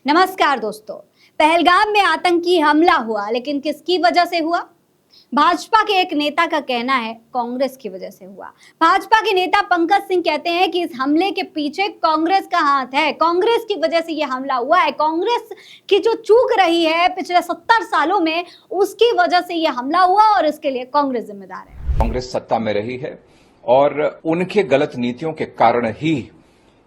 नमस्कार दोस्तों। पहलगाम में आतंकी हमला हुआ, लेकिन किसकी वजह से हुआ? भाजपा के एक नेता का कहना है कांग्रेस की वजह से हुआ। भाजपा के नेता पंकज सिंह कहते हैं कि इस हमले के पीछे कांग्रेस का हाथ है, कांग्रेस की वजह से यह हमला हुआ है। कांग्रेस की जो चूक रही है पिछले 70 सालों में, उसकी वजह से यह हमला हुआ और इसके लिए कांग्रेस जिम्मेदार है। कांग्रेस सत्ता में रही है और उनके गलत नीतियों के कारण ही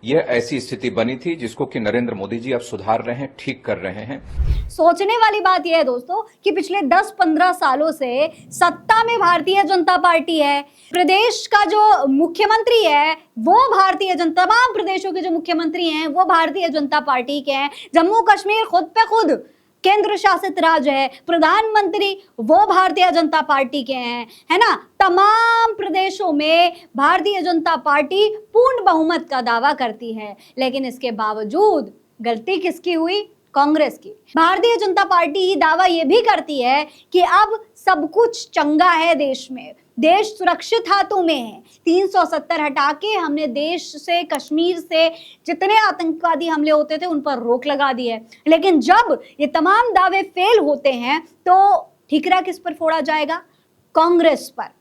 यह ऐसी स्थिति बनी थी, जिसको कि नरेंद्र मोदी जी अब सुधार रहे हैं, ठीक कर रहे हैं। सोचने वाली बात यह है दोस्तों कि पिछले 10-15 सालों से सत्ता में भारतीय जनता पार्टी है। प्रदेश का जो मुख्यमंत्री है वो भारतीय जनता, तमाम प्रदेशों के जो मुख्यमंत्री हैं वो भारतीय जनता पार्टी के हैं। जम्मू कश्मीर खुद पे खुद केंद्र शासित राज्य है, प्रधानमंत्री वो भारतीय जनता पार्टी के हैं, है ना। तमाम प्रदेशों में भारतीय जनता पार्टी पूर्ण बहुमत का दावा करती है, लेकिन इसके बावजूद गलती किसकी हुई? कांग्रेस की। भारतीय जनता पार्टी दावा यह भी करती है कि अब सब कुछ चंगा है, देश में, देश सुरक्षित हाथों में है। 370 हटा के हमने देश से, कश्मीर से जितने आतंकवादी हमले होते थे उन पर रोक लगा दी है। लेकिन जब ये तमाम दावे फेल होते हैं तो ठीकरा किस पर फोड़ा जाएगा? कांग्रेस पर।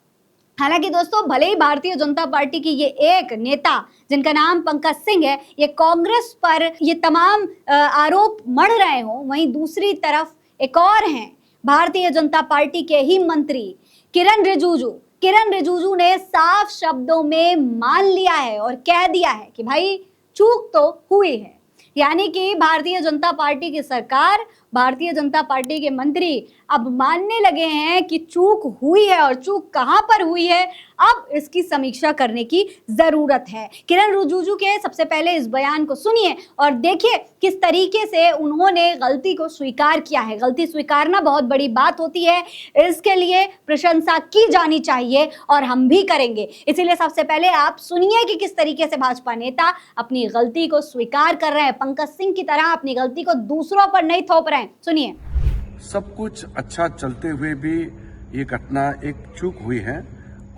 हालांकि दोस्तों, भले ही भारतीय जनता पार्टी की ये एक नेता जिनका नाम पंकज सिंह है, ये कांग्रेस पर ये तमाम आरोप मढ़ रहे हों, वहीं दूसरी तरफ एक और हैं भारतीय जनता पार्टी के ही मंत्री किरण रिजिजू ने साफ शब्दों में मान लिया है और कह दिया है कि भाई चूक तो हुई है। यानी कि भारतीय जनता पार्टी की सरकार, भारतीय जनता पार्टी के मंत्री अब मानने लगे हैं कि चूक हुई है, और चूक कहां पर हुई है अब इसकी समीक्षा करने की जरूरत है। किरण रिजिजू के सबसे पहले इस बयान को सुनिए और देखिए किस तरीके से उन्होंने गलती को स्वीकार किया है। गलती स्वीकारना बहुत बड़ी बात होती है, इसके लिए प्रशंसा की जानी चाहिए और हम भी करेंगे। इसीलिए सबसे पहले आप सुनिए कि किस तरीके से भाजपा नेता अपनी गलती को स्वीकार कर रहे हैं। पंकज सिंह की तरह अपनी गलती को दूसरों पर नहीं थोप रहे हैं। सुनिए। सब कुछ अच्छा चलते हुए भी ये घटना एक चूक हुई है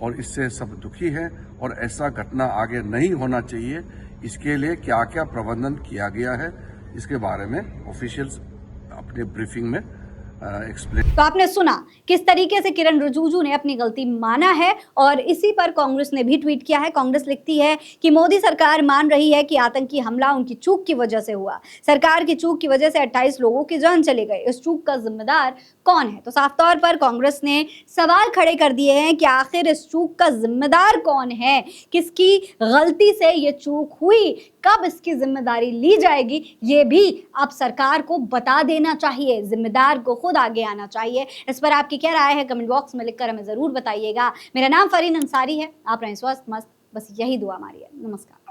और इससे सब दुखी है, और ऐसा घटना आगे नहीं होना चाहिए। इसके लिए क्या क्या प्रबंधन किया गया है इसके बारे में ऑफिशियल्स अपने ब्रीफिंग में एक्सप्लेन। तो आपने सुना किस तरीके से किरण रिजिजू ने अपनी गलती माना है, और इसी पर कांग्रेस ने भी ट्वीट किया है। कांग्रेस लिखती है कि मोदी सरकार मान रही है कि आतंकी हमला उनकी चूक की वजह से हुआ। सरकार की चूक की वजह से 28 लोगों की जान चले गए। इस चूक का जिम्मेदार कौन है? तो साफ तौर पर कांग्रेस ने सवाल खड़े कर दिए हैं कि आखिर इस चूक का जिम्मेदार कौन है, किसकी गलती से ये चूक हुई, कब इसकी जिम्मेदारी ली जाएगी, ये भी अब सरकार को बता देना चाहिए। जिम्मेदार को खुद आगे आना चाहिए। इस पर आपकी क्या राय है कमेंट बॉक्स में लिखकर हमें जरूर बताइएगा। मेरा नाम फरीन अंसारी है। आप रहें स्वस्थ मस्त, बस यही दुआ हमारी है। नमस्कार।